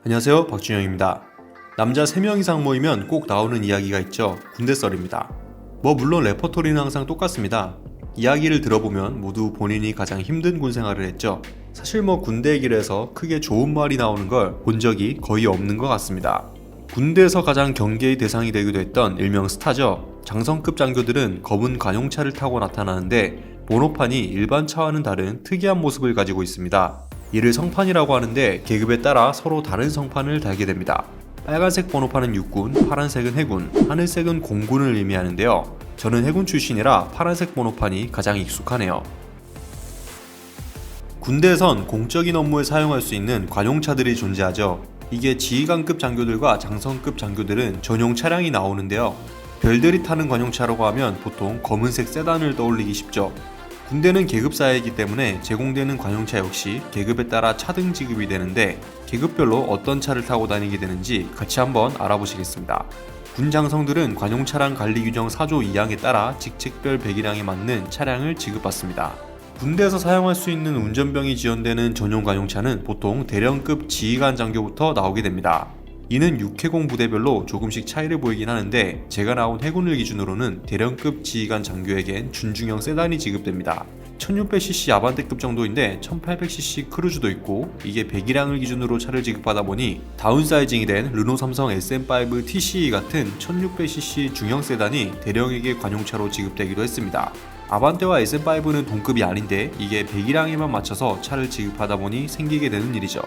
안녕하세요, 박준영입니다. 남자 3명 이상 모이면 꼭 나오는 이야기가 있죠. 군대 썰입니다. 물론 레퍼토리는 항상 똑같습니다. 이야기를 들어보면 모두 본인이 가장 힘든 군 생활을 했죠. 사실 군대 얘기를 해서 크게 좋은 말이 나오는 걸 본 적이 거의 없는 것 같습니다. 군대에서 가장 경계의 대상이 되기도 했던 일명 스타죠. 장성급 장교들은 검은 관용차를 타고 나타나는데 번호판이 일반 차와는 다른 특이한 모습을 가지고 있습니다. 이를 성판이라고 하는데 계급에 따라 서로 다른 성판을 달게 됩니다. 빨간색 번호판은 육군, 파란색은 해군, 하늘색은 공군을 의미하는데요. 저는 해군 출신이라 파란색 번호판이 가장 익숙하네요. 군대에선 공적인 업무에 사용할 수 있는 관용차들이 존재하죠. 이게 지휘관급 장교들과 장성급 장교들은 전용 차량이 나오는데요. 별들이 타는 관용차라고 하면 보통 검은색 세단을 떠올리기 쉽죠. 군대는 계급사회이기 때문에 제공되는 관용차 역시 계급에 따라 차등 지급이 되는데 계급별로 어떤 차를 타고 다니게 되는지 같이 한번 알아보시겠습니다. 군 장성들은 관용차량 관리규정 4조 2항에 따라 직책별 배기량에 맞는 차량을 지급받습니다. 군대에서 사용할 수 있는 운전병이 지원되는 전용 관용차는 보통 대령급 지휘관 장교부터 나오게 됩니다. 이는 육해공 부대별로 조금씩 차이를 보이긴 하는데 제가 나온 해군을 기준으로는 대령급 지휘관 장교에겐 준중형 세단이 지급됩니다. 1600cc 아반떼급 정도인데 1800cc 크루즈도 있고 이게 배기량을 기준으로 차를 지급하다 보니 다운사이징이 된 르노 삼성 SM5 TCE 같은 1600cc 중형 세단이 대령에게 관용차로 지급되기도 했습니다. 아반떼와 SM5는 동급이 아닌데 이게 배기량에만 맞춰서 차를 지급하다 보니 생기게 되는 일이죠.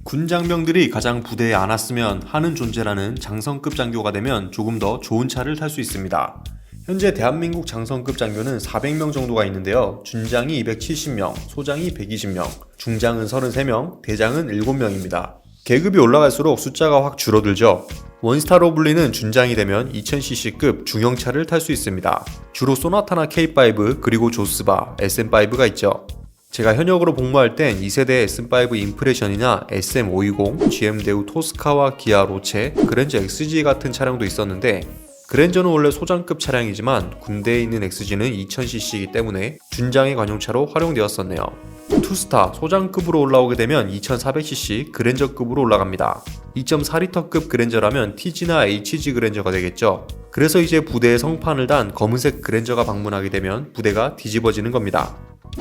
군 장병들이 가장 부대에 안 왔으면 하는 존재라는 장성급 장교가 되면 조금 더 좋은 차를 탈 수 있습니다. 현재 대한민국 장성급 장교는 400명 정도가 있는데요. 준장이 270명, 소장이 120명, 중장은 33명, 대장은 7명입니다. 계급이 올라갈수록 숫자가 확 줄어들죠. 원스타로 불리는 준장이 되면 2000cc급 중형차를 탈 수 있습니다. 주로 소나타나 K5 그리고 조스바, SM5가 있죠. 제가 현역으로 복무할 땐 2세대 SM5 임프레션이나 SM520, GM대우 토스카와 기아 로체, 그랜저 XG 같은 차량도 있었는데 그랜저는 원래 소장급 차량이지만 군대에 있는 XG는 2000cc이기 때문에 준장의 관용차로 활용되었었네요. 투스타 소장급으로 올라오게 되면 2400cc 그랜저급으로 올라갑니다. 2.4L급 그랜저라면 TG나 HG 그랜저가 되겠죠. 그래서 이제 부대에 성판을 단 검은색 그랜저가 방문하게 되면 부대가 뒤집어지는 겁니다.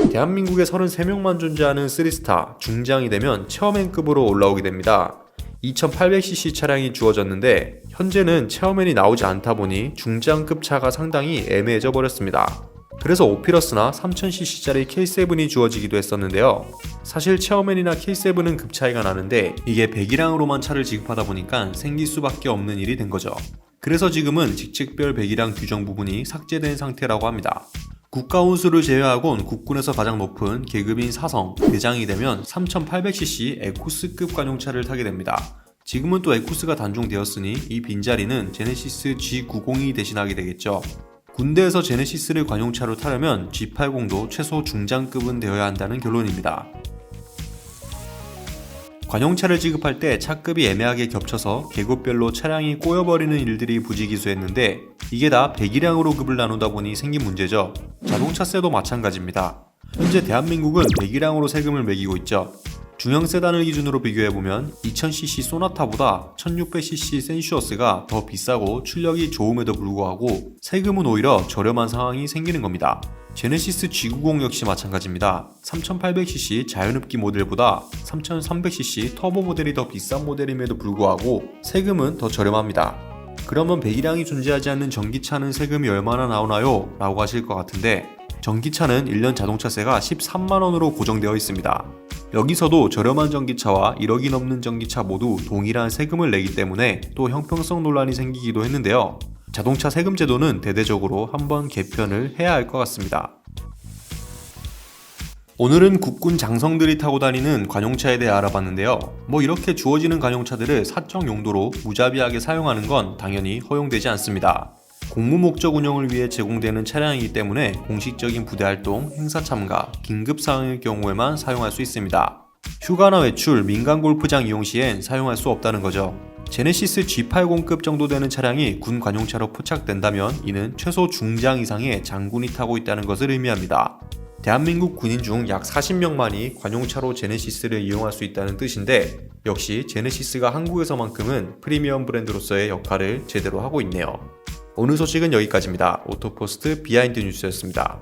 대한민국에 33명만 존재하는 3스타 중장이 되면 체어맨급으로 올라오게 됩니다. 2800cc 차량이 주어졌는데 현재는 체어맨이 나오지 않다 보니 중장급 차가 상당히 애매해져 버렸습니다. 그래서 오피러스나 3000cc짜리 K7이 주어지기도 했었는데요. 사실 체어맨이나 K7은 급 차이가 나는데 이게 배기량으로만 차를 지급하다 보니까 생길 수밖에 없는 일이 된 거죠. 그래서 지금은 직책별 배기량 규정 부분이 삭제된 상태라고 합니다. 국가운수를 제외하곤 국군에서 가장 높은 계급인 사성, 대장이 되면 3800cc 에코스급 관용차를 타게 됩니다. 지금은 또 에코스가 단종되었으니 이 빈자리는 제네시스 G90이 대신하게 되겠죠. 군대에서 제네시스를 관용차로 타려면 G80도 최소 중장급은 되어야 한다는 결론입니다. 관용차를 지급할 때 차급이 애매하게 겹쳐서 계급별로 차량이 꼬여버리는 일들이 부지기수했는데 이게 다 배기량으로 급을 나누다 보니 생긴 문제죠. 자동차세도 마찬가지입니다. 현재 대한민국은 배기량으로 세금을 매기고 있죠. 중형 세단을 기준으로 비교해보면 2000cc 소나타보다 1600cc 센슈어스가 더 비싸고 출력이 좋음에도 불구하고 세금은 오히려 저렴한 상황이 생기는 겁니다. 제네시스 G90 역시 마찬가지입니다. 3800cc 자연흡기 모델보다 3300cc 터보 모델이 더 비싼 모델임에도 불구하고 세금은 더 저렴합니다. 그러면 배기량이 존재하지 않는 전기차는 세금이 얼마나 나오나요? 라고 하실 것 같은데 전기차는 1년 자동차세가 13만원으로 고정되어 있습니다. 여기서도 저렴한 전기차와 1억이 넘는 전기차 모두 동일한 세금을 내기 때문에 또 형평성 논란이 생기기도 했는데요. 자동차 세금 제도는 대대적으로 한번 개편을 해야 할 것 같습니다. 오늘은 국군 장성들이 타고 다니는 관용차에 대해 알아봤는데요. 이렇게 주어지는 관용차들을 사적 용도로 무자비하게 사용하는 건 당연히 허용되지 않습니다. 공무 목적 운영을 위해 제공되는 차량이기 때문에 공식적인 부대 활동, 행사 참가, 긴급 상황일 경우에만 사용할 수 있습니다. 휴가나 외출, 민간 골프장 이용 시엔 사용할 수 없다는 거죠. 제네시스 G80급 정도 되는 차량이 군 관용차로 포착된다면 이는 최소 중장 이상의 장군이 타고 있다는 것을 의미합니다. 대한민국 군인 중 약 40명만이 관용차로 제네시스를 이용할 수 있다는 뜻인데 역시 제네시스가 한국에서만큼은 프리미엄 브랜드로서의 역할을 제대로 하고 있네요. 오늘 소식은 여기까지입니다. 오토포스트 비하인드 뉴스였습니다.